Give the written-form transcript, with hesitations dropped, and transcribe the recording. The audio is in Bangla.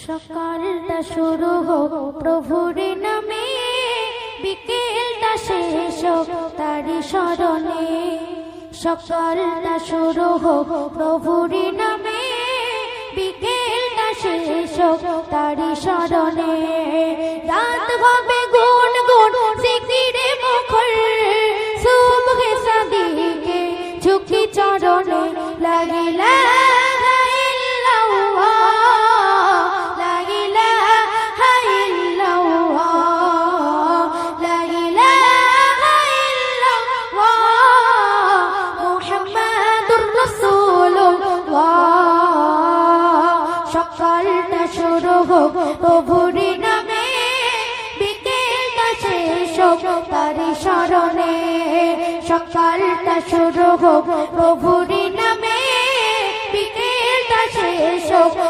সকালটা শুরু হোক প্রভুর নামে, বিকেলটা শেষ হোক তারি স্মরণে। সকালটা শুরু হোক প্রভুর নামে, বিকেলটা শেষ হোক তারি স্মরণে। রাত হবে গুন গুন জিকিরে মুখর, সুবহে সাদিকে ঝুঁকি চরণে। লা ইলাহা ইল্লাল্লাহ, লা ইলাহা ইল্লাল্লাহ, লা ইলাহা ইল্লাল্লাহ, মুহাম্মাদুর রাসূলুল্লাহ। সকালটা শুরু হোক প্রভুর নামে, বিকেলটা শেষ হোক তারি স্মরণে। সকালটা শুরু হোক প্রভুর নামে, বিকেলটা শেষ হোক